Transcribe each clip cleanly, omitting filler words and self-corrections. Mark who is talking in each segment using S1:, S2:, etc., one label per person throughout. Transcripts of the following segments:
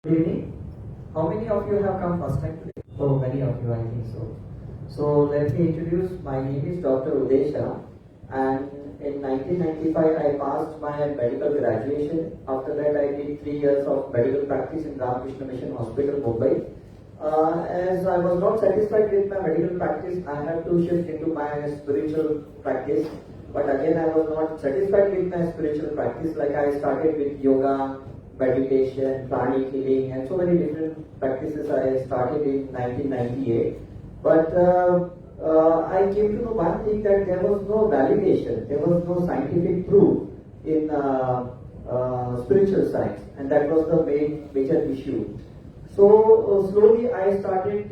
S1: Good evening. How many of you have come first time today? Oh, many of you, I think so. So let me introduce. My name is Dr. Udesha, and in 1995 I passed my medical graduation. After that, I did 3 years of medical practice in Ramakrishna Mission Hospital, Mumbai. As I was not satisfied with my medical practice, I had to shift into my spiritual practice. But again, I was not satisfied with my spiritual practice. Like I started with yoga, meditation, pranic healing, and so many different practices I started in 1998. But I came to know one thing, that there was no validation, there was no scientific proof in spiritual science, and that was the major issue. So slowly I started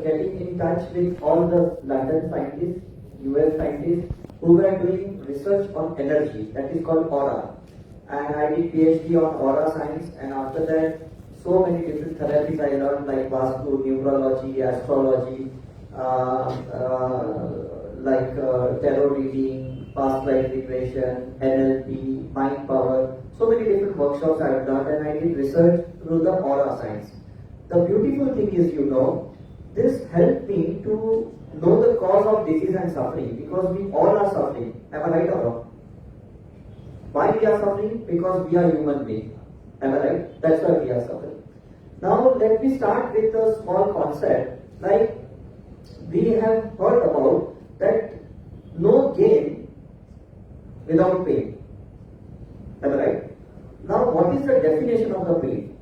S1: getting in touch with all the London scientists, US scientists who were doing research on energy, that is called aura. And I did PhD on aura science, and after that so many different therapies I learned, like Vastu, numerology, astrology, tarot reading, past life regression, NLP, mind power. So many different workshops I have done, and I did research through the aura science. The beautiful thing is, this helped me to know the cause of disease and suffering, because we all are suffering. Am I right or wrong? Why we are suffering? Because we are human beings. Am I right? That's why we are suffering. Now let me start with a small concept. Like we have heard about that no gain without pain. Am I right? Now what is the definition of the pain?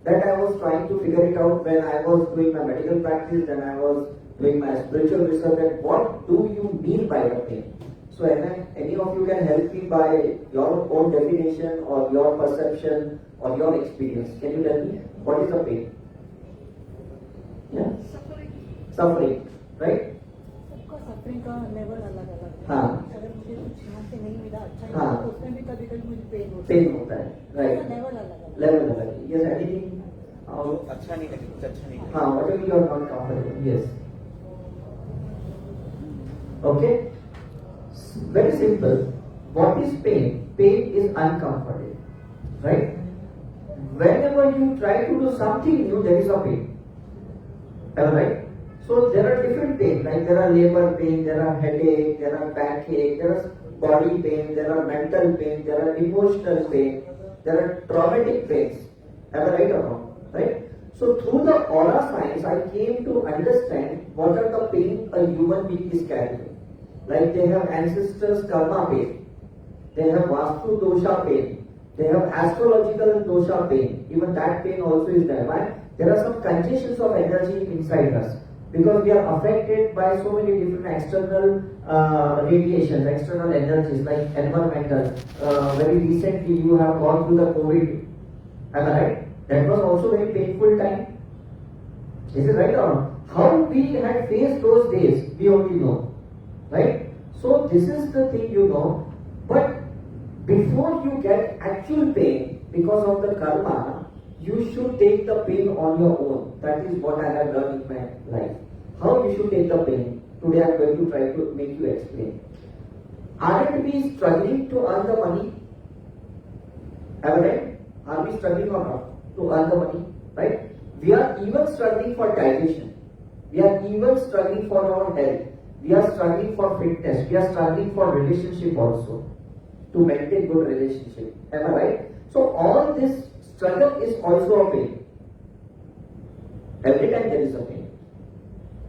S1: That I was trying to figure it out when I was doing my medical practice, and I was doing my spiritual research. That what do you mean by the pain? So any of you can help me by your own definition or your perception or your experience. Can you tell me what is the pain? Yeah? Suffering, right?
S2: Suffering का level अलग अलग है।
S1: हाँ।
S2: अगर मुझे कुछ यहाँ से नहीं मिला अच्छा ही,
S1: हाँ।
S2: तो उसमें भी कभी कभी मुझे
S1: पेन होता है, राइट?
S2: लेवल अलग अलग।
S1: लेवल अलग है। Yes, anything?
S3: अच्छा नहीं लगे, कुछ अच्छा नहीं लगे।
S1: हाँ, whatever you are not comfortable. Yes. Okay. Very simple. What is pain? Pain is uncomfortable, right? Whenever you try to do something new, there is a pain. Am I right? So there are different pain, like there are labor pain, there are headache, there are backache, there is body pain, there are mental pain, there are emotional pain, there are traumatic pains. Am I right or wrong? Right? So through the aura science, I came to understand what are the pain a human being is carrying. Like they have ancestors karma pain, they have vastu dosha pain, they have astrological dosha pain. Even that pain also is there. Why? There are some congestions of energy inside us, because we are affected by so many different external radiations, external energies, like environmental. Very recently you have gone through the COVID. Am I right? That was also very painful time. Is it right or not? How we had faced those days, we only know. Right? So this is the thing, but before you get actual pain because of the karma, you should take the pain on your own. That is what I have learned in my life. How you should take the pain. Today I am going to try to make you explain. Aren't we struggling to earn the money? Am I right? Are we struggling or not to earn the money? Right? We are even struggling for digestion. We are even struggling for our health. We are struggling for fitness. We are struggling for relationship also, to maintain good relationship. Am I right? So all this struggle is also a pain. Every time there is a pain.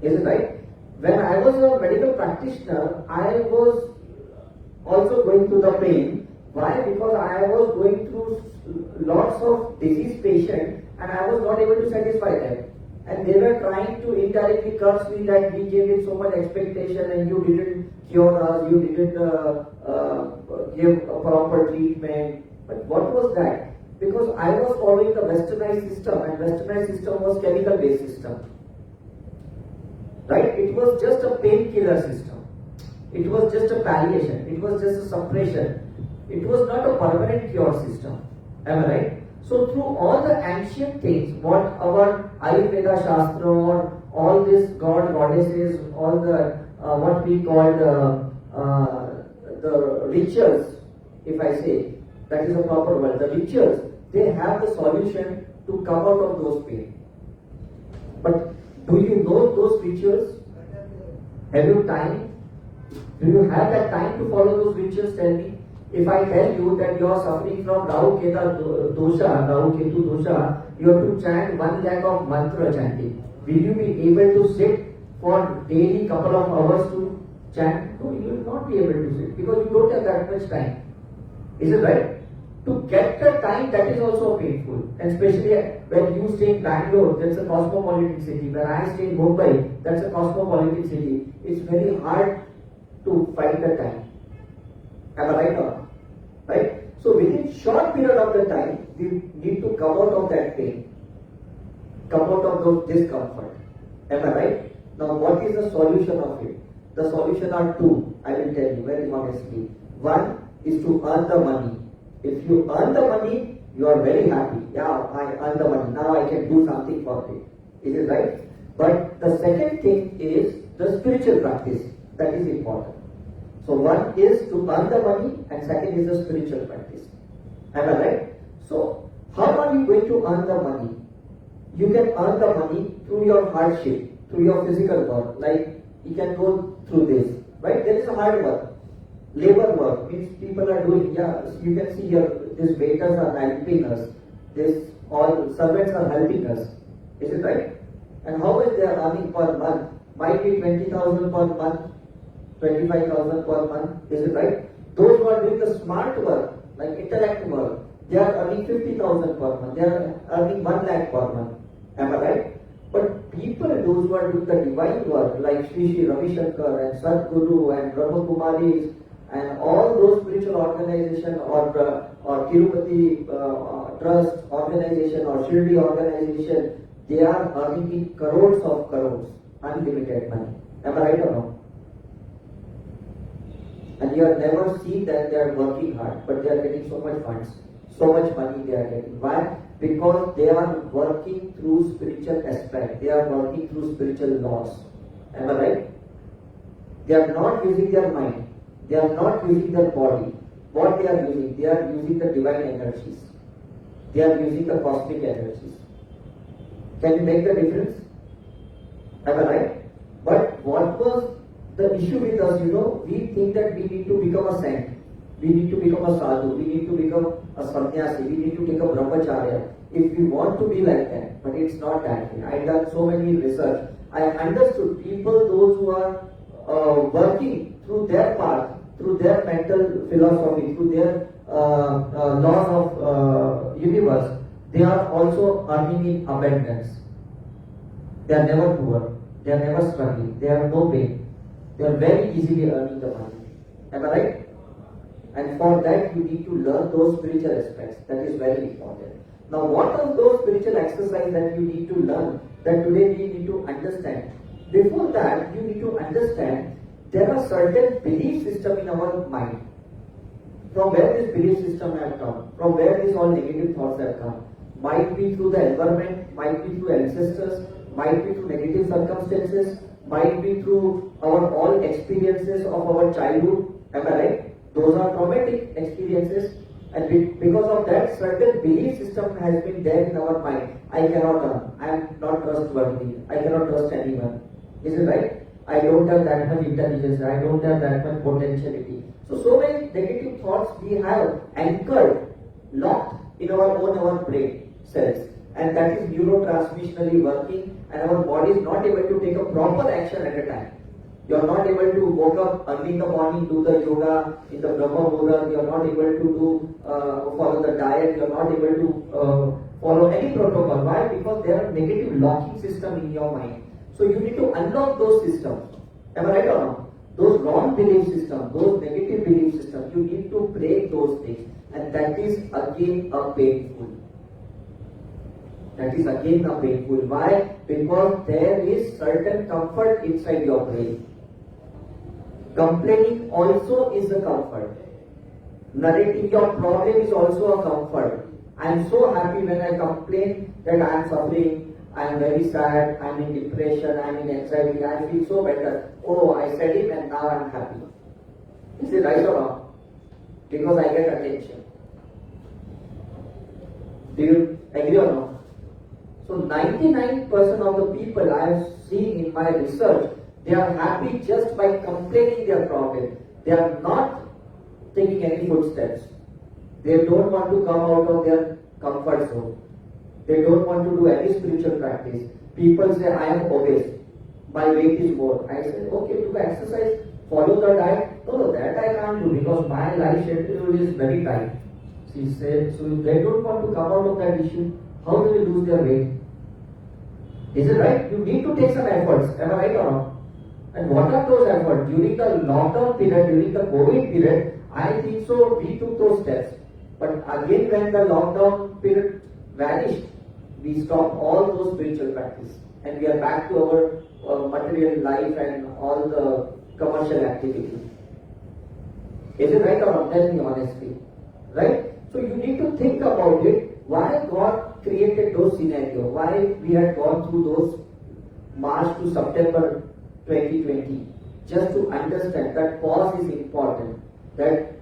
S1: Is it right? When I was a medical practitioner, I was also going through the pain. Why? Because I was going through lots of disease patients, and I was not able to satisfy them. And they were trying to indirectly curse me that we gave it so much expectation and you didn't cure us, you didn't give a proper treatment. But what was that? Because I was following the westernized system, and westernized system was chemical based system. Right? It was just a painkiller system. It was just a palliation. It was just a suppression. It was not a permanent cure system. Am I right? So through all the ancient things, what our Ayurveda Shastra or all these god, goddesses, all the what we call the rituals, if I say, that is a proper word, the rituals, they have the solution to come out of those pain. But do you know those rituals? Have you time? Do you have that time to follow those rituals? Tell me. If I tell you that you are suffering from Rahu Ketu dosha, you have to chant 1 lakh of mantra chanting. Will you be able to sit for daily couple of hours to chant? No, you will not be able to sit because you don't have that much time. Is it right? To get the time, that is also painful. And especially when you stay in Bangalore, that's a cosmopolitan city. When I stay in Mumbai, that's a cosmopolitan city. It's very hard to find the time. Am I right or not? Right? So within short period of the time, we need to come out of that pain. Come out of those discomfort. Am I right? Now what is the solution of it? The solution are two, I will tell you very honestly. One is to earn the money. If you earn the money, you are very happy. Yeah, I earn the money. Now I can do something for it. Is it right? But the second thing is the spiritual practice. That is important. So one is to earn the money and second is the spiritual practice. Am I right? So how are you going to earn the money? You can earn the money through your hardship, through your physical work. Like you can go through this. Right? There is a hard work. Labor work means people are doing, you can see here, these waiters are helping us, all servants are helping us. Is it right? And how much they are earning per month? Might be 20,000 per month, 25,000 per month. Is it right? Those who are doing the smart work, like intellect work, they are earning 50,000 per month. They are earning 1 lakh per month. Am I right? But people, those who are doing the divine work, like Sri Sri Ravi Shankar and Sadhguru and Brahma Kumaris, and all those spiritual organization or Tirupati Trust organization or Shirdi organization, they are earning in crores of crores, unlimited money. Am I right or no? And you have never seen that they are working hard, but they are getting so much funds, so much money they are getting. Why? Because they are working through spiritual aspect. They are working through spiritual laws. Am I right? They are not using their mind. They are not using their body. What they are using? They are using the divine energies. They are using the cosmic energies. Can you make the difference? Am I right? But what was the issue with us? We think that we need to become a saint. We need to become a sadhu. We need to become a sannyasi. We need to become brahmacharya. If we want to be like that, but it's not that way. I've done so many research. I understood people, those who are working through their path, through their mental philosophy, through their laws of universe, they are also earning in abundance. They are never poor. They are never struggling. They have no pain. They are very easily earning the money. Am I right? And for that you need to learn those spiritual aspects. That is very important. Now what are those spiritual exercises that you need to learn that today we need to understand? Before that, you need to understand there are certain belief system in our mind. From where this belief system have come, from where these all negative thoughts have come. Might be through the environment, might be through ancestors, might be through negative circumstances, might be through our all experiences of our childhood. Am I right? Those are traumatic experiences, and because of that, certain belief system has been there in our mind. I cannot earn. I am not trustworthy. I cannot trust anyone. Is it right? I don't have that much intelligence. I don't have that much potentiality. So many negative thoughts we have anchored, locked in our brain cells, and that is neurotransmissionally working, and our body is not able to take a proper action at a time. You are not able to wake up early in the morning, do the yoga in the Brahma Muhurta. You are not able to follow the diet. You are not able to follow any protocol. Why? Because there are negative locking system in your mind. So you need to unlock those systems. Am I right or not? Those wrong belief systems, those negative belief systems, you need to break those things. And that is again a painful. That is again a painful. Why? Because there is certain comfort inside your brain. Complaining also is a comfort. Narrating your problem is also a comfort. I am so happy when I complain that I am suffering, I am very sad, I am in depression, I am in anxiety, I feel so better. Oh, I said it and now I am happy. Is it right or wrong? Because I get attention. Do you agree or no? So 99% of the people I have seen in my research, they are happy just by complaining their problem. They are not taking any footsteps. They don't want to come out of their comfort zone. They don't want to do any spiritual practice. People say, I am obese. My weight is more. I say, okay, do exercise, follow the diet. No, that I can't do because my life schedule is very tight. She said, so they don't want to come out of that issue. How do they lose their weight? Is it right? You need to take some efforts. Am I right or not? And what are those efforts? During the lockdown period, during the COVID period, I think so we took those steps. But again, when the lockdown period vanished, we stopped all those spiritual practice. And we are back to our material life and all the commercial activity. Is it right or not? Tell me honestly. Right? So you need to think about it. Why God created those scenarios? Why we had gone through those March to September 2020? Just to understand that pause is important. That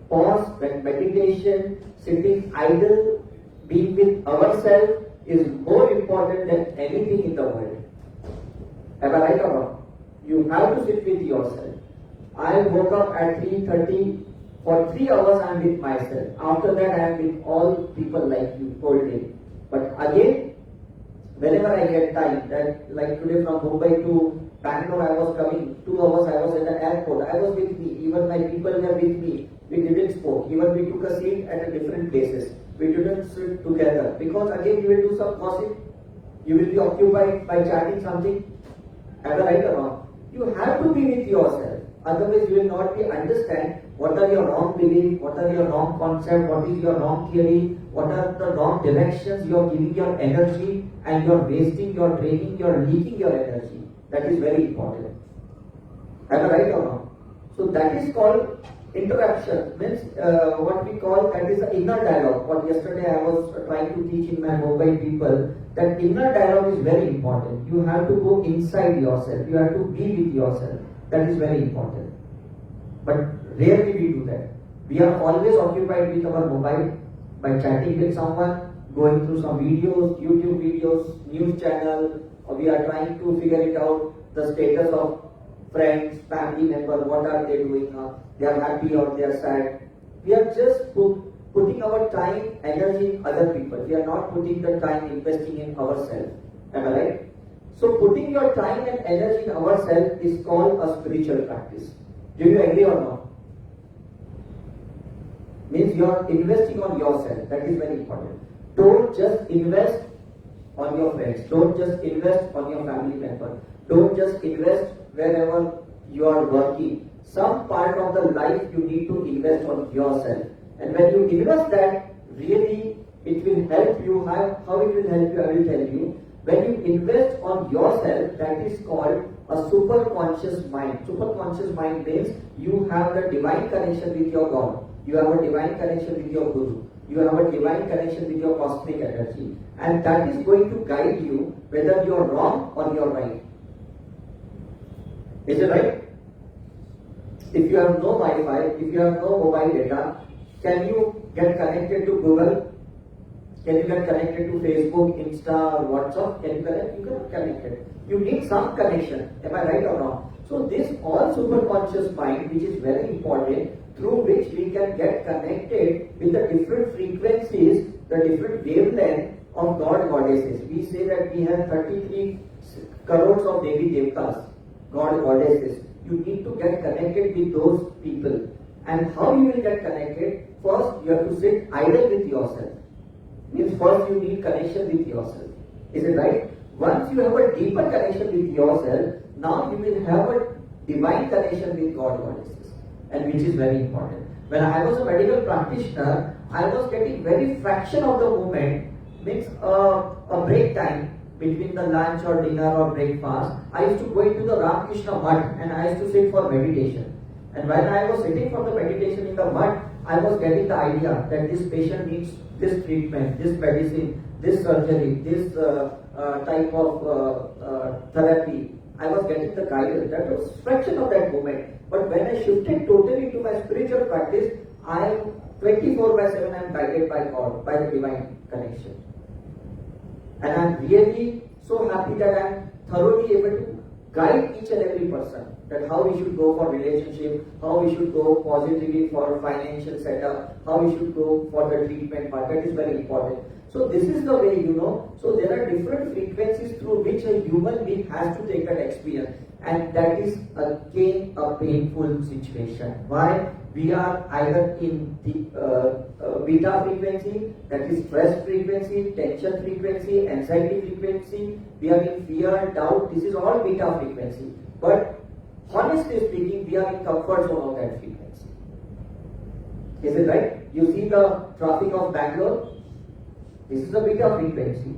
S1: pause, that meditation, sitting idle, being with ourselves is more important than anything in the world. Am I right or wrong? You have to sit with yourself. I woke up at 3:30. For 3 hours I am with myself. After that I am with all people like you whole day. But again, whenever I get time, that like today from Mumbai to Bangalore I was coming, 2 hours I was at the airport. I was with me. Even my people were with me. We didn't spoke. Even we took a seat at a different places. We didn't sit together. Because again you will do some gossip. You will be occupied by chatting something. Am I right or wrong? You have to be with yourself. Otherwise you will not be understand what are your wrong beliefs, what are your wrong concepts, what is your wrong theory, what are the wrong directions you are giving your energy, and you are wasting, you are draining, you are leaking your energy. That is very important. Am I right or wrong? So that is called interruption. Means what we call that is the inner dialogue. What yesterday I was trying to teach in my Mumbai people, that inner dialogue is very important. You have to go inside yourself. You have to be with yourself. That is very important. But rarely we do that. We are always occupied with our mobile by chatting with someone, going through some videos, YouTube videos, news channel, or we are trying to figure it out, the status of friends, family members, what are they doing, they are happy or they are sad. We are just putting our time, energy in other people. We are not putting the time investing in ourselves. Am I right? So putting your time and energy in ourselves is called a spiritual practice. Do you agree or not? Means you are investing on yourself. That is very important. Don't just invest on your friends. Don't just invest on your family member. Don't just invest wherever you are working. Some part of the life you need to invest on yourself. And when you invest that, really it will help you. How it will help you, I will tell you. When you invest on yourself, that is called a superconscious mind. Superconscious mind means you have the divine connection with your God. You have a divine connection with your Guru. You have a divine connection with your cosmic energy. And that is going to guide you whether you are wrong or you are right. Is it right? If you have no Wi-Fi, if you have no mobile data, can you get connected to Google? Can you get connected to Facebook, Insta, or WhatsApp? Can you connect? You cannot connect it. You need some connection. Am I right or wrong? So this all superconscious mind, which is very important, through which we can get connected with the different frequencies, the different wavelength of God goddesses. We say that we have 33 crores of Devi Devtas, God goddesses. You need to get connected with those people. And how you will get connected? First, you have to sit idle with yourself. Means first you need connection with yourself. Is it right? Once you have a deeper connection with yourself, now you will have a divine connection with God goddesses, and which is very important. When I was a medical practitioner, I was getting very fraction of the moment, means a break time between the lunch or dinner or breakfast. I used to go into the Ramakrishna Mutt and I used to sit for meditation. And when I was sitting for the meditation in the Mutt, I was getting the idea that this patient needs this treatment, this medicine, this surgery, this type of therapy. I was getting the guidance. That was fraction of that moment. But when I shifted totally to my spiritual practice, I am 24/7 I am guided by God, by the divine connection. And I'm really so happy that I'm thoroughly able to guide each and every person that how we should go for relationship, how we should go positively for financial setup, how we should go for the treatment part. That is very important. So this is the way, so there are different frequencies through which a human being has to take that experience, and that is again a painful situation. Why? We are either in the beta frequency, that is stress frequency, tension frequency, anxiety frequency. We are in fear, doubt. This is all beta frequency. But honestly speaking, we are in comfort zone of that frequency. Is it right? You see the traffic of Bangalore. This is a beta frequency.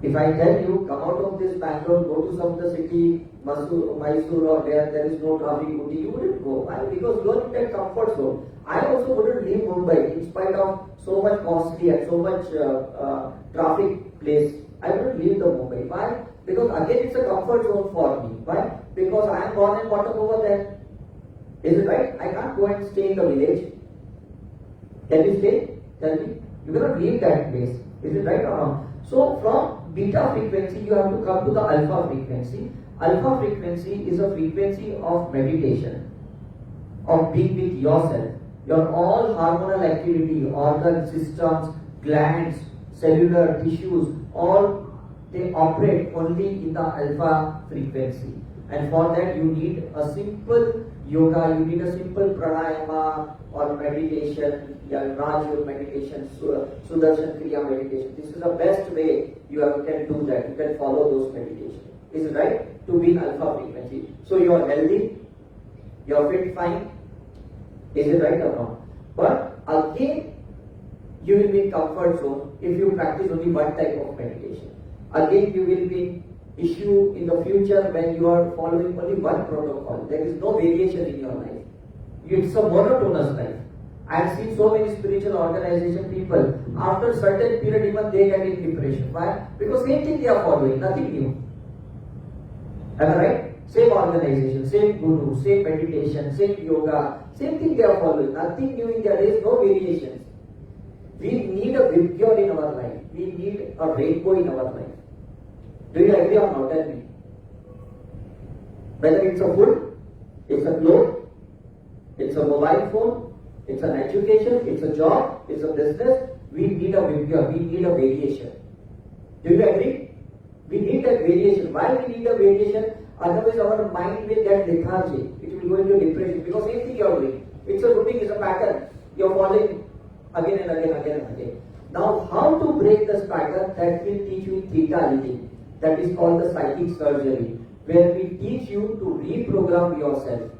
S1: If I tell you, come out of this Bangalore, go to some other city, Mysore or where there is no traffic, you wouldn't go. Why? Because you are in that comfort zone. I also wouldn't leave Mumbai in spite of so much costly and so much traffic place. I wouldn't leave the Mumbai. Why? Because again it's a comfort zone for me. Why? Because I am born and brought up over there. Is it right? I can't go and stay in the village. Can you stay? Tell me. You cannot leave that place. Is it right or wrong? So from beta frequency you have to come to the alpha frequency. Alpha frequency is a frequency of meditation, of being with yourself. Your all hormonal activity, organ systems, glands, cellular tissues, all they operate only in the alpha frequency. And for that you need a simple yoga, you need a simple pranayama or meditation, Raj Yoga meditation, Sudarshan Kriya meditation. This is the best way you can do that. You can follow those meditations. Is it right? To be in alpha frequency. So you are healthy, you are fit, fine. Is it right or wrong? But again, you will be in comfort zone if you practice only one type of meditation. Again, you will be issue in the future when you are following only one protocol. There is no variation in your life. It's a monotonous life. I have seen so many spiritual organization people, after a certain period even they get in depression. Why? Because same thing they are following, nothing new. Am I right? Same organization, same guru, same meditation, same yoga, same thing they are following. Nothing new in there is no variations. We need a Vibgyor in our life. We need a rainbow in our life. Do you agree or not? Tell me. Whether it's a food, it's a clothes, it's a mobile phone, it's an education, it's a job, it's a business, we need a Vibgyor, we need a variation. Do you agree? We need that variation. Why we need a variation? Otherwise our mind will get lethargic. It will go into depression because same thing you are doing. It's a routine, it's a pattern. You are following again and again, again and again. Now how to break this pattern? That will teach you theta healing. That is called the psychic surgery, where we teach you to reprogram yourself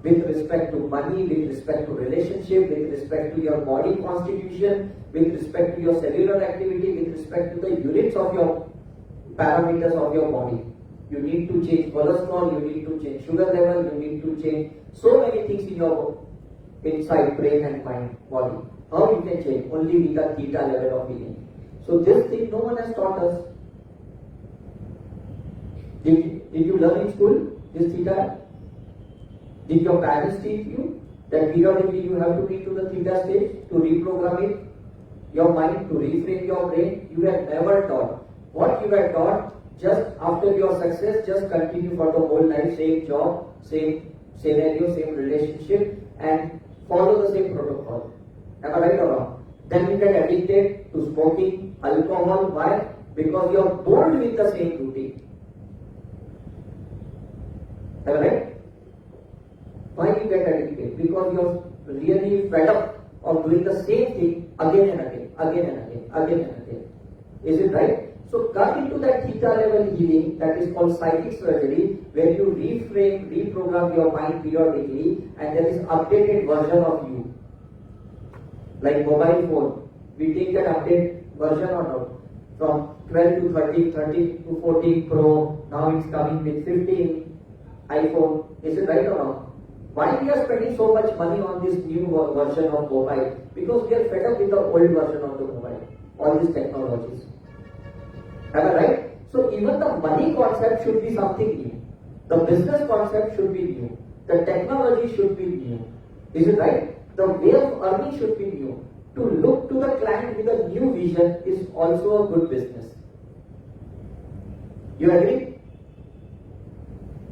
S1: with respect to money, with respect to relationship, with respect to your body constitution, with respect to your cellular activity, with respect to the units of your parameters of your body. You need to change cholesterol, you need to change sugar level, you need to change so many things in your inside brain and mind, body. How you can change? Only with the theta level of healing. So this thing no one has taught us. Did you learn in school this theta? Did your parents teach you that periodically you have to reach to the theta stage to reprogram it, your mind, to reframe your brain? You have never taught. What you were taught, just after your success, just continue for the whole life, same job, same scenario, same relationship, and follow the same protocol. Am I right or wrong? Then you get addicted to smoking, alcohol. Why? Because you are bored with the same routine. Am I right? Why you get addicted? Because you are really fed up of doing the same thing again and again, again and again, again and again. Is it right? So come into that theta level healing, that is called psychic surgery, where you reframe, reprogram your mind periodically, and there is updated version of you. Like mobile phone, we take that update version or not? From 12 to 13, 13 to 14 Pro, now it's coming with 15 iPhone. Is it right or wrong? Why we are spending so much money on this new version of mobile? Because we are fed up with the old version of the mobile, all these technologies. Am I right? So even the money concept should be something new. The business concept should be new. The technology should be new. Is it right? The way of earning should be new. to look to the client with a new vision is also a good business. You agree?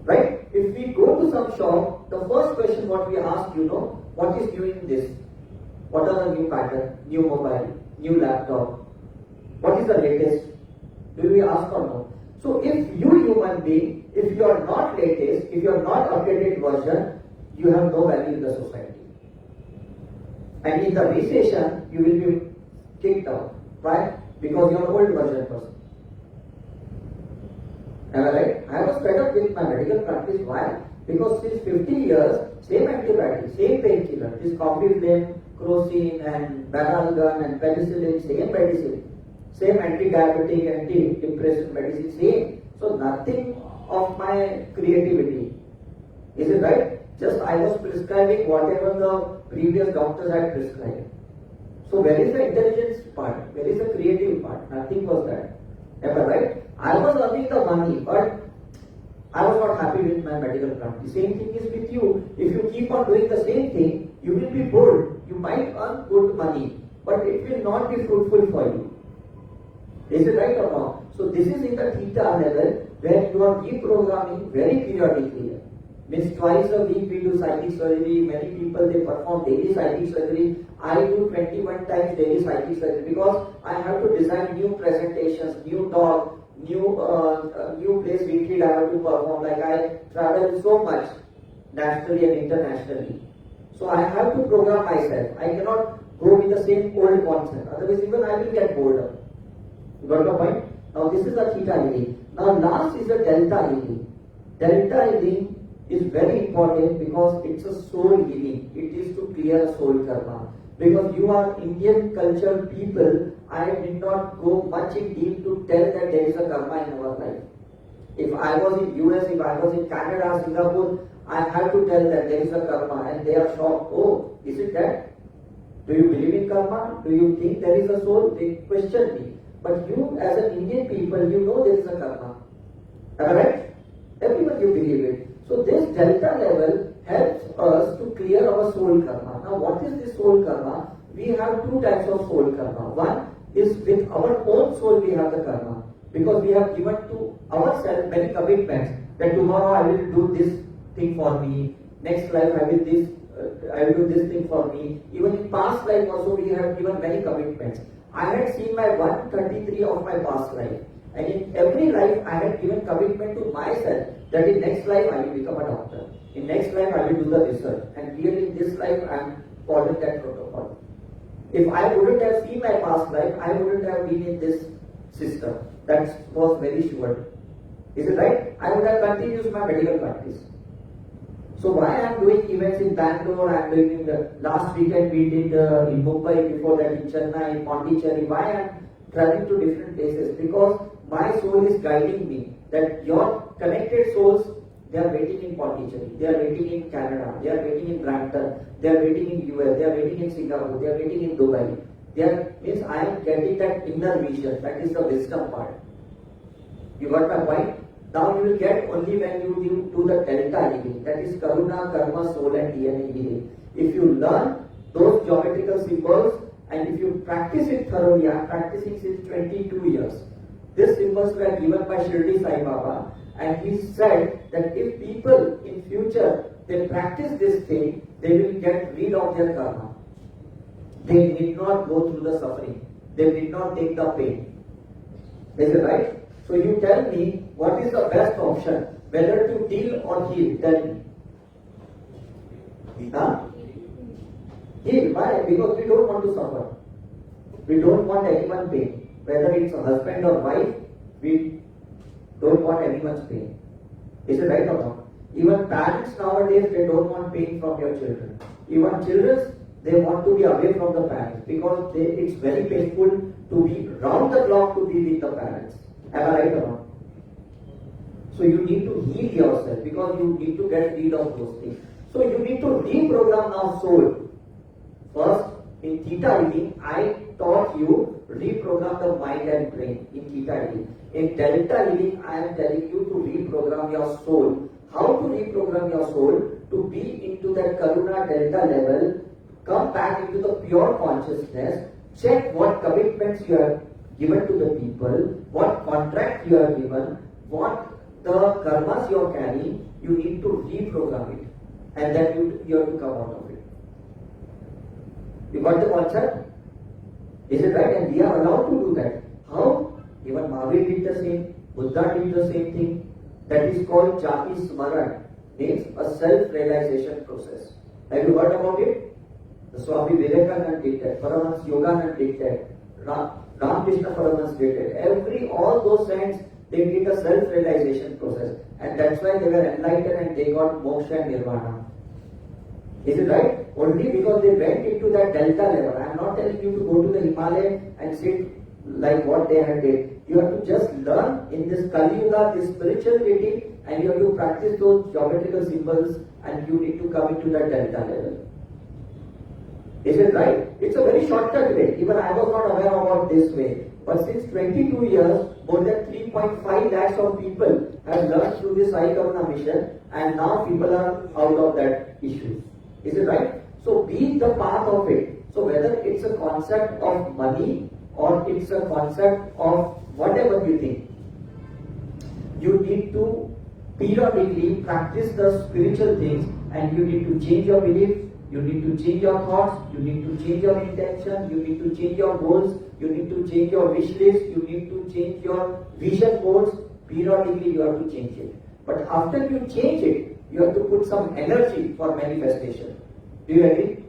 S1: Right? If we go to some shop, the first question what we ask, what is new in this? What are the new pattern, new mobile, new laptop? What is the latest? Do we ask or no? So if you human being, if you are not latest, if you are not updated version, you have no value in the society. And in the recession, you will be kicked out. Why? Because you are old version person. Am I right? I was fed up with my medical practice. Why? Because since 50 years, same antibiotic, same painkiller, this cofepime, crocin and Baralgan and penicillin, same medicine, same anti-diabetic, anti-depressant medicine, same. So nothing of my creativity. Is it right? Just I was prescribing whatever the previous doctors had prescribed. So where is the intelligence part? Where is the creative part? Nothing was that. Am I right? I was earning the money, but I was not happy with my medical practice. Same thing is with you. If you keep on doing the same thing, you will be bored. You might earn good money, but it will not be fruitful for you. Is it right or wrong? So this is in the theta level where you are reprogramming very periodically. Means twice a week we do psychic surgery. Many people they perform daily psychic surgery. I do 21 times daily psychic surgery because I have to design new presentations, new talk, new place retreat I have to perform. Like I travel so much nationally and internationally. So I have to program myself. I cannot go with the same old concept. Otherwise even I will get bored. You got the point? Now this is the theta healing. Now last is the delta healing. Delta healing is very important because it's a soul healing. It is to clear a soul karma. Because you are Indian cultural people, I did not go much in deep to tell that there is a karma in our life. If I was in US, if I was in Canada, Singapore, I have to tell that there is a karma and they are shocked. Oh, is it that? Do you believe in karma? Do you think there is a soul? They question me. But you as an Indian people, you know there is a karma. Am I right? Everyone you believe it. So this delta level helps us to clear our soul karma. Now what is this soul karma? We have two types of soul karma. One is with our own soul we have the karma. Because we have given to ourselves many commitments. That tomorrow I will do this thing for me. Next life I will do this thing for me. Even in past life also we have given many commitments. I had seen my 133 of my past life. And in every life I had given commitment to myself that in next life I will become a doctor. In next life I will do the research. And clearly in this life I am following that protocol. If I wouldn't have seen my past life, I wouldn't have been in this system. That was very sure. Is it right? I would have continued my medical practice. So why I am doing events in Bangalore, I am doing in the last weekend we did in Mumbai, before that in Chennai, Pondicherry. Why I am traveling to different places? Because my soul is guiding me that your connected souls, they are waiting in Pondicherry, they are waiting in Canada, they are waiting in Brampton, they are waiting in US, they are waiting in Singapore, they are waiting in Dubai. Means I am getting that inner vision, that is the wisdom part. You got my point? Now you will get only when you do the delta healing, that is Karuna, Karma, Soul and DNA healing. If you learn those geometrical symbols and if you practice it thoroughly, I am practicing since 22 years. These symbols were given by Shirdi Sai Baba, and he said that if people in future they practice this thing, they will get rid of their karma. They need not go through the suffering. They need not take the pain. Is it right? So you tell me what is the best option, whether to heal or heal? Tell me. Huh? Heal. Why? Because we don't want to suffer. We don't want anyone pain. Whether it's a husband or wife, we don't want anyone's pain. Is it right or not? Even parents nowadays, they don't want pain from their children. Even children, they want to be away from the parents because it's very painful to be round the clock to be with the parents. Am I right or not? So you need to heal yourself because you need to get rid of those things. So you need to reprogram now soul. First, in theta healing, I taught you reprogram the mind and brain in theta healing. In delta healing, I am telling you to reprogram your soul. How to reprogram your soul? To be into that Karuna delta level come back into the pure consciousness, check what commitments you have given to the people, what contract you have given, what the karmas you are carrying, you need to reprogram it. And then you have to come out of it. You got the concept? Is it right? And we are allowed to do that. How? Even Mahavir did the same, Buddha did the same thing. That is called Jati Smaran, means a self-realization process. Have you heard about it? The Swami Vivekananda did that, Paramahansa Yogananda did that, Ramakrishna Paramahansa did that. All those saints, they did a self-realization process. And that's why they were enlightened and they got moksha and nirvana. Is it right? Only because they went into that delta level. I am not telling you to go to the Himalaya and sit like what they had did. You have to just learn in this Kali Yuga, this spirituality, and you have to practice those geometrical symbols, and you need to come into that delta level. Is it right? It's a very shortcut way. Even I was not aware about this way. But since 22 years, more than 3.5 lakhs of people have learned through this Sai Karuna mission, and now people are out of that issue. Is it right? So be the path of it. So whether it's a concept of money or it's a concept of whatever you think, you need to periodically practice the spiritual things, and you need to change your belief, you need to change your thoughts, you need to change your intention, you need to change your goals, you need to change your wish list, you need to change your vision boards. Periodically you have to change it. But after you change it, you have to put some energy for manifestation. Do you agree?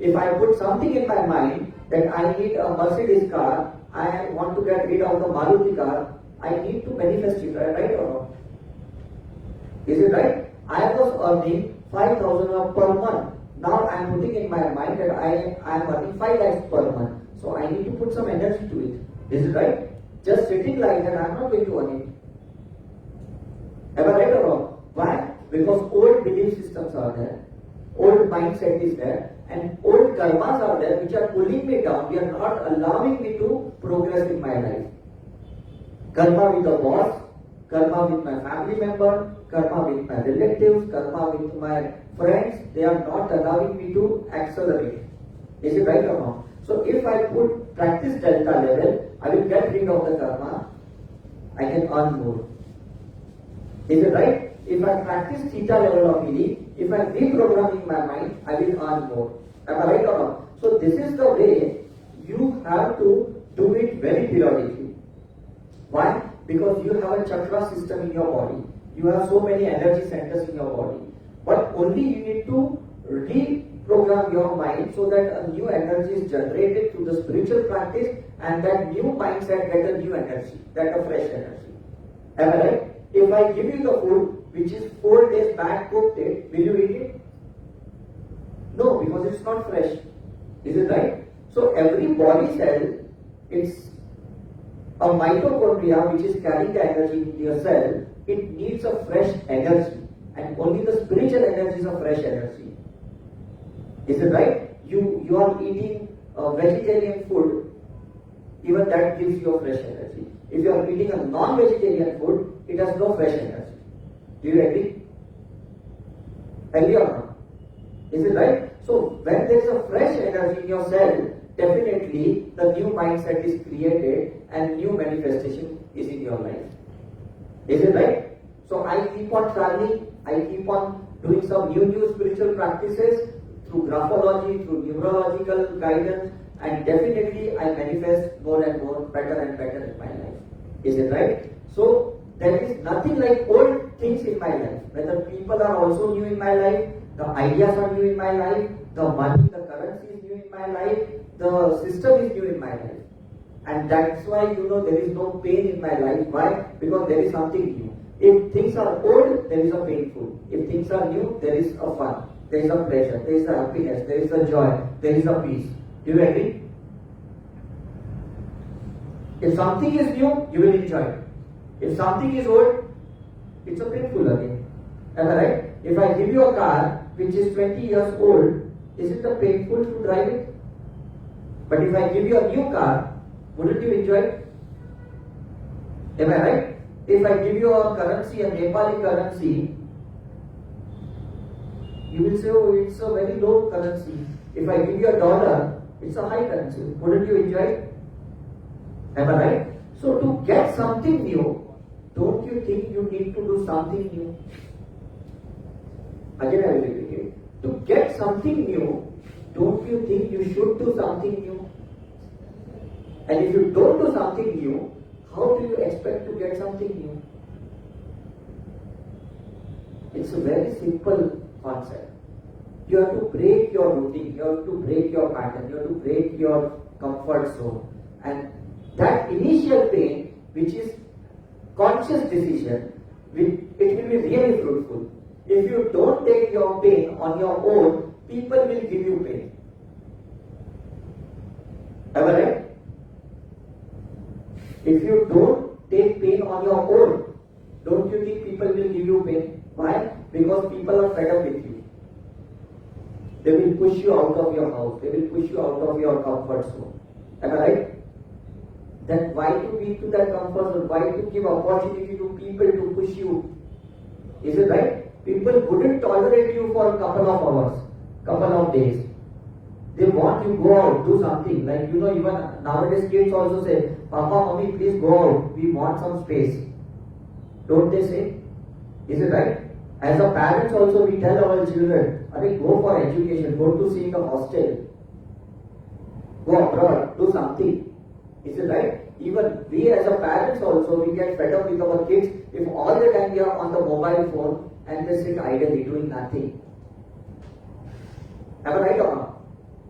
S1: If I put something in my mind that I need a Mercedes car, I want to get rid of the Maruti car, I need to manifest it, right or wrong? Is it right? I was earning 5,000 per month. Now I am putting in my mind that I am earning 5 lakhs per month. So I need to put some energy to it. Is it right? Just sitting like that, I am not going to earn it. Am I right or wrong? Why? Because old belief systems are there, old mindset is there, and old karmas are there which are pulling me down. They are not allowing me to progress in my life. Karma with the boss, karma with my family member, karma with my relatives, karma with my friends, they are not allowing me to accelerate. Is it right or wrong? So if I put practice delta level, I will get rid of the karma, I can earn more. Is it right? If I practice theta level of healing, if I reprogram in my mind, I will earn more. Am I right or wrong? So this is the way you have to do it very periodically. Why? Because you have a chakra system in your body. You have so many energy centers in your body. But only you need to reprogram your mind so that a new energy is generated through the spiritual practice, and that new mindset gets a new energy, that a fresh energy. Am I right? If I give you the food which is 4 days back cooked, will you eat it? No, because it's not fresh. Is it right? So every body cell, it's a mitochondria which is carrying the energy in your cell. It needs a fresh energy, and only the spiritual energy is a fresh energy. Is it right? You are eating vegetarian food, even that gives you a fresh energy. If you are eating a non-vegetarian food, it has no fresh energy. Do you agree? Agree or not? Is it right? So when there is a fresh energy in your cell, definitely the new mindset is created and new manifestation is in your life. Is it right? So I keep on traveling, I keep on doing some new spiritual practices through graphology, through numerological guidance, and definitely I manifest more and more, better and better in my life. Is it right? So there is nothing like old things in my life. Whether people are also new in my life, the ideas are new in my life, the money, the currency is new in my life, the system is new in my life. And that's why there is no pain in my life. Why? Because there is something new. If things are old, there is a painful. If things are new, there is a fun, there is a pleasure, there is a happiness, there is a joy, there is a peace. Do you agree? If something is new, you will enjoy it. If something is old, it's a painful again. Am I right? If I give you a car which is 20 years old, is it a painful to drive it? But if I give you a new car, wouldn't you enjoy it? Am I right? If I give you a currency, a Nepali currency, you will say, oh, it's a very low currency. If I give you $1, it's a high currency. Wouldn't you enjoy it? Am I right? So to get something new, don't you think you need to do something new? Again, I will repeat it. To get something new, don't you think you should do something new? And if you don't do something new, how do you expect to get something new? It's a very simple concept. You have to break your routine, you have to break your pattern, you have to break your comfort zone. And that initial pain, which is conscious decision, it will be really fruitful. If you don't take your pain on your own, people will give you pain. Am I right? If you don't take pain on your own, don't you think people will give you pain? Why? Because people are fed up with you. They will push you out of your house. They will push you out of your comfort zone. Am I right? Then why to be to that comfort zone? Why to give opportunity to people to push you? Is it right? People wouldn't tolerate you for a couple of hours, couple of days. They want you to go out, do something. Like, even nowadays kids also say, Papa, Mommy, please go out. We want some space. Don't they say? Is it right? As a parents also, we tell our children, go for education, go to see the hostel. Go abroad, do something. Is it right? Even we as a parents also, we get fed up with our kids if all the time we are on the mobile phone and they sit idly doing nothing. Am I right or not?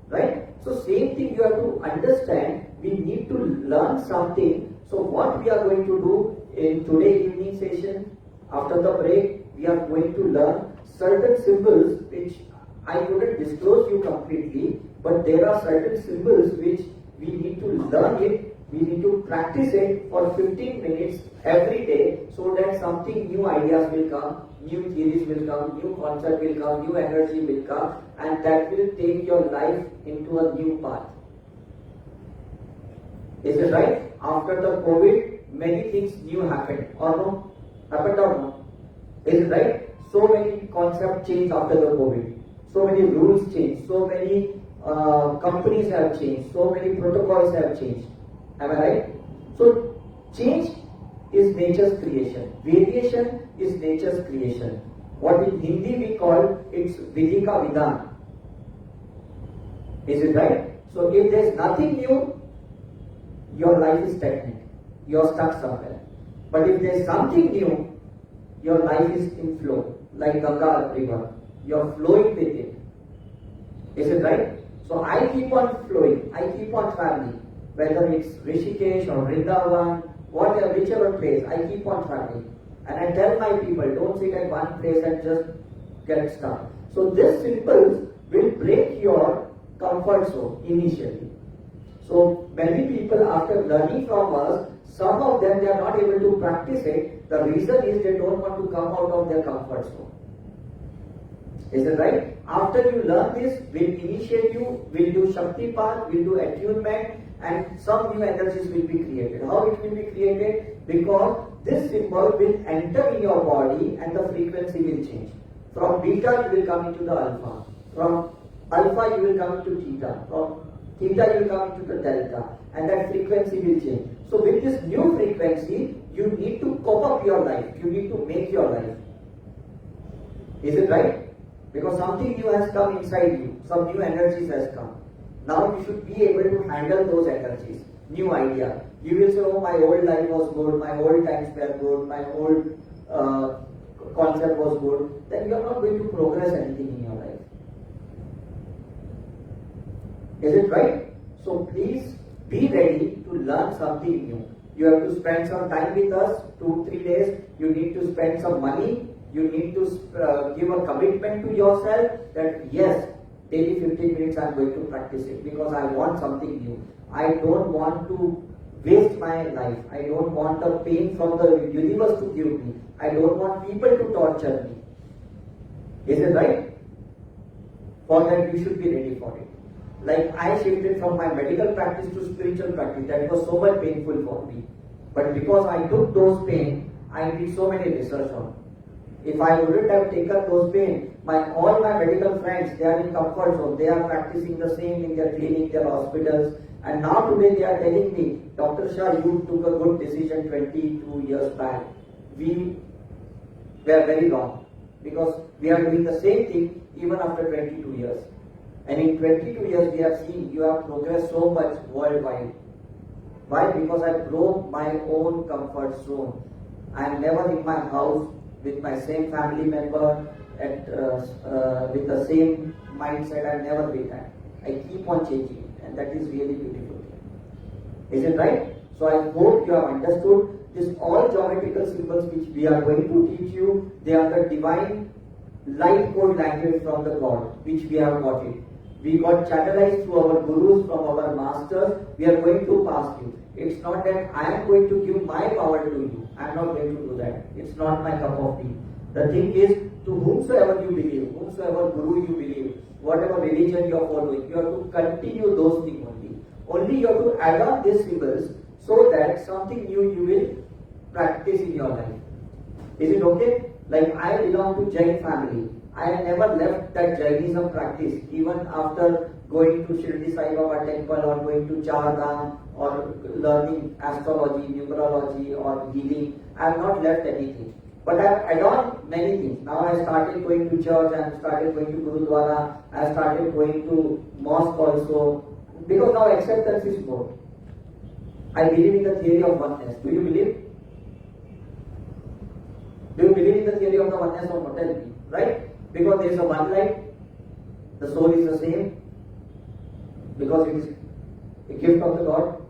S1: Right? So same thing you have to understand, we need to learn something. So what we are going to do in today evening session, after the break, we are going to learn certain symbols which I couldn't disclose you completely, but there are certain symbols which we need to learn it, we need to practice it for 15 minutes every day so that something new ideas will come, new theories will come, new concept will come, new energy will come, and that will take your life into a new path. Is it right? After the COVID, many things new happened, or no? Happened or no? Is it right? So many concepts changed after the COVID. So many rules changed. So many companies have changed. So many protocols have changed. Am I right? So change is nature's creation. Variation is nature's creation. What in Hindi we call it's Vidhi ka Vidhan. Is it right? So if there is nothing new, your life is stagnant. You are stuck somewhere. But if there is something new, your life is in flow, like Ganga river. You are flowing with it. Is it right? So I keep on flowing. I keep on traveling. Whether it's Rishikesh or Vrindavan, whatever, whichever place, I keep on traveling. And I tell my people, don't sit at one place and just get stuck. So these symbols will break your comfort zone initially. So many people, after learning from us, some of them, they are not able to practice it. The reason is they don't want to come out of their comfort zone. Is it right? After you learn this, we'll initiate you, we'll do Shakti Path, we'll do attunement, and some new energies will be created. How it will be created? Because this symbol will enter in your body and the frequency will change. From beta you will come into the alpha. From alpha you will come into theta. From theta you will come into the delta. And that frequency will change. So with this new frequency, you need to cope up your life. You need to make your life. Is it right? Because something new has come inside you. Some new energies has come. Now you should be able to handle those energies. New idea. You will say, oh, my old life was good, my old times were good, my old concept was good. Then you are not going to progress anything in your life. Is it right? So please be ready to learn something new. You have to spend some time with us, 2-3 days. You need to spend some money. You need to give a commitment to yourself that yes, daily 15 minutes I am going to practice it because I want something new. I don't want to waste my life. I don't want the pain from the universe to give me. I don't want people to torture me. Is it right? For that you should be ready for it. Like I shifted from my medical practice to spiritual practice. That was so much painful for me. But because I took those pain, I did so many research on it. If I wouldn't have taken those pain, all my medical friends, they are in comfort zone. They are practicing the same in their clinic, their hospitals. And now today they are telling me, Dr. Shah, you took a good decision 22 years back. We were very wrong. Because we are doing the same thing even after 22 years. And in 22 years we have seen you have progressed so much worldwide. Why? Because I broke my own comfort zone. I am never in my house with my same family member with the same mindset. I never with that. I keep on changing, and that is really beautiful. Is it right? So I hope you have understood this. All geometrical symbols which we are going to teach you, they are the divine light code language from the God, which we have got it. We got channelized through our gurus, from our masters. We are going to pass you. It's not that I am going to give my power to you. I am not going to do that. It's not my cup of tea. The thing is, to whomsoever you believe, whomsoever guru you believe, whatever religion you are following, you have to continue those things only. Only you have to add on these symbols so that something new you will practice in your life. Is it okay? Like I belong to Jain family. I never left that Jainism practice even after going to Shirdi Sai Baba temple or going to Char Dham or learning astrology, numerology or healing. I have not left anything. But I have added on many things. Now I started going to church, I started going to Gurudwara, I started going to mosque also. Because now acceptance is more. I believe in the theory of oneness. Do you believe? Do you believe in the theory of the oneness or not? Tell me. Right? Because there is a one light, the soul is the same, because it is a gift of the God,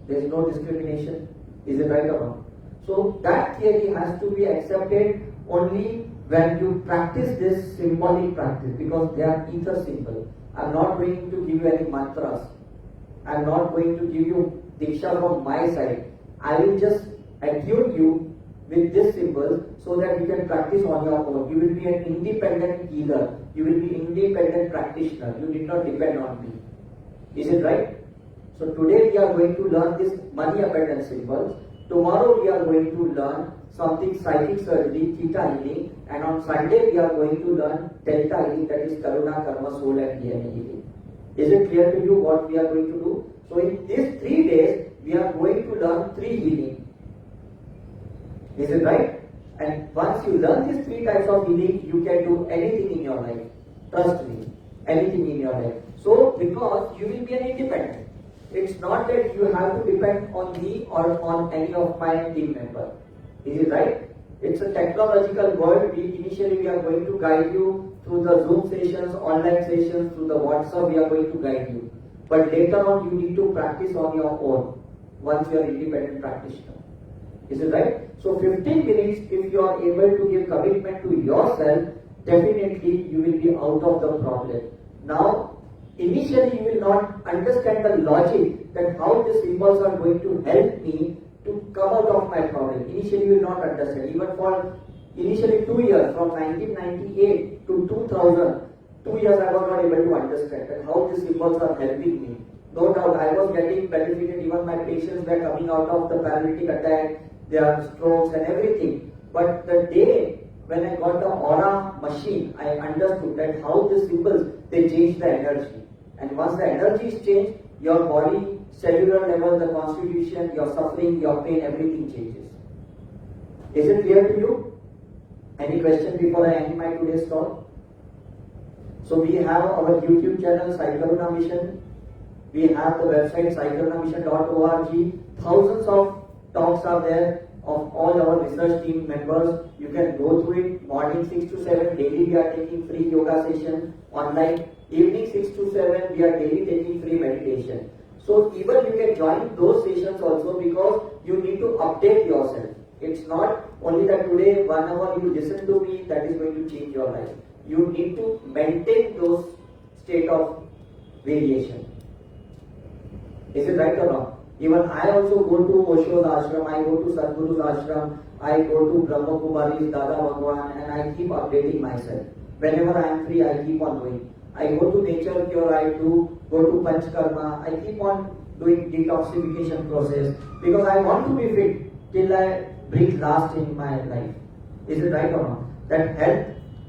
S1: there is no discrimination. Is it right or wrong? So that theory has to be accepted only when you practice this symbolic practice, because they are ether symbols. I am not going to give you any mantras. I am not going to give you diksha from my side. I will just attune you with these symbols so that you can practice on your own. You will be an independent healer. You will be independent practitioner. You need not depend on me. Is it right? So today we are going to learn this money abundance symbols. Tomorrow we are going to learn something psychic surgery, theta healing, and on Sunday we are going to learn delta healing, that is karuna, karma, soul and DNA healing. Is it clear to you what we are going to do? So in these 3 days we are going to learn 3 healing. Is it right? And once you learn these 3 types of healing, you can do anything in your life. Trust me, anything in your life. So, because you will be an independent. It's not that you have to depend on me or on any of my team members. Is it right? It's a technological world. Initially we are going to guide you through the Zoom sessions, online sessions, through the WhatsApp we are going to guide you. But later on you need to practice on your own once you are independent practitioner. Is it right? So 15 minutes, if you are able to give commitment to yourself, definitely you will be out of the problem. Now, initially you will not understand the logic that how the symbols are going to help me to come out of my problem. Initially you will not understand. Even for initially 2 years, from 1998 to 2000, 2 years I was not able to understand that how the symbols are helping me. No doubt I was getting benefited, even my patients were coming out of the paralytic attack, their strokes and everything. But the day when I got the aura machine, I understood that how the symbols, they change the energy. And once the energy is changed, your body, cellular level, the constitution, your suffering, your pain, everything changes. Is it clear to you? Any question before I end my today's talk? So we have our YouTube channel, Sai Karuna Mission. We have the website saikarunamission.org. Thousands of talks are there of all our research team members. You can go through it. Morning 6 to 7, daily we are taking free yoga session online. Evening 6 to 7, we are daily taking free meditation. So even you can join those sessions also, because you need to update yourself. It's not only that today 1 hour you listen to me, that is going to change your life. You need to maintain those state of variation. Is it right or wrong? Even I also go to Osho's ashram, I go to Sadhguru's ashram, I go to Brahma Kumari's Dada Bhagwan, and I keep updating myself. Whenever I am free, I keep on going. I go to Nature Cure, I do go to Panchkarma, I keep on doing detoxification process, because I want to be fit till I breathe last in my life. Is it right or not? that health,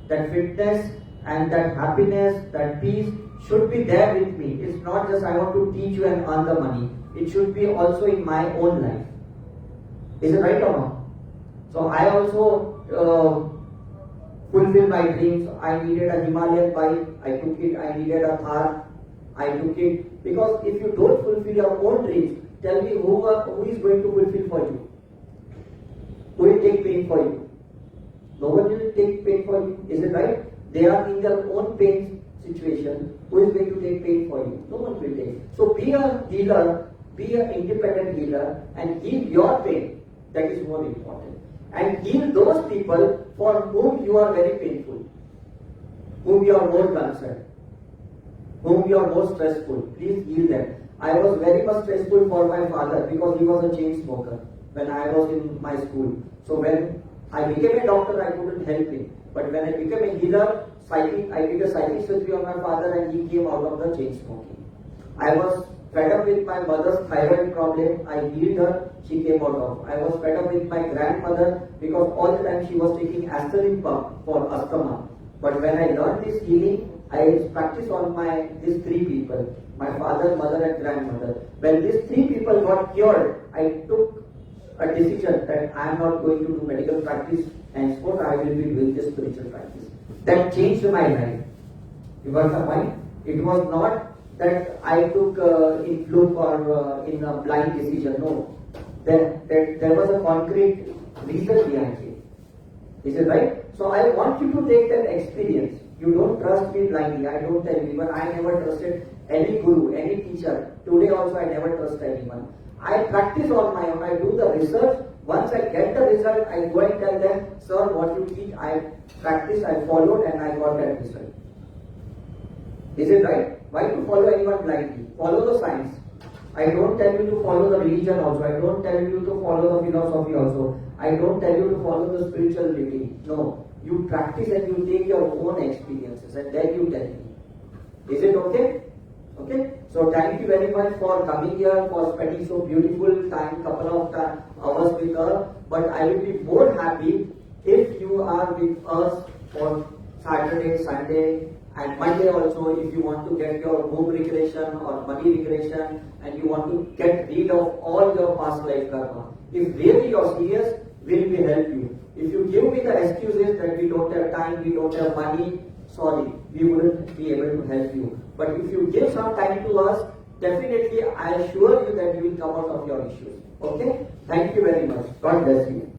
S1: that fitness, and that happiness, that peace should be there with me. It's not just I want to teach you and earn the money. It should be also in my own life. Is it right or wrong? So I also fulfill my dreams. I needed a Himalayan bike. I took it. I needed a Thar. I took it. Because if you don't fulfill your own dreams, tell me who is going to fulfill for you? Who will take pain for you? No one will take pain for you. Is it right? They are in their own pain situation. Who is going to take pain for you? No one will take. So be a healer, be an independent healer and heal your pain. That is more important. And heal those people for whom you are very painful, whom you are more concerned, whom you are more stressful. Please heal them. I was very much stressful for my father because he was a chain smoker when I was in my school. So when I became a doctor, I couldn't help him. But when I became a healer, I did a psychic surgery on my father and he came out of the chain smoking. I was fed up with my mother's thyroid problem. I healed her, she came out of. I was fed up with my grandmother because all the time she was taking aspirin pump for asthma. But when I learned this healing, I practiced on these three people, my father, mother and grandmother. When these three people got cured, I took a decision that I am not going to do medical practice and sport, I will be doing this spiritual practice. That changed my life. You got the point? It was not that I took in fluke or in a blind decision. No. There was a concrete reason behind it. Is it right? So I want you to take that experience. You don't trust me blindly. I don't tell you. But I never trusted any guru, any teacher. Today also I never trust anyone. I practice on my own. I do the research. Once I get the result, I go and tell them, sir, what you teach, I practiced, I followed and I got that result. Is it right? Why to follow anyone blindly? Follow the science. I don't tell you to follow the religion also. I don't tell you to follow the philosophy also. I don't tell you to follow the spirituality. No. You practice and you take your own experiences and then you tell me. Is it okay? Okay? So thank you very much for coming here, for spending so beautiful time, couple of hours with her. But I will be more happy if you are with us for Saturday, Sunday and Monday also if you want to get your home regression or money regression and you want to get rid of all your past life karma. If really you're serious, will we help you? If you give me the excuses that we don't have time, we don't have money, sorry, we wouldn't be able to help you. But if you give some time to us, definitely I assure you that you will come out of your issues. Okay? Thank you very much. God bless you.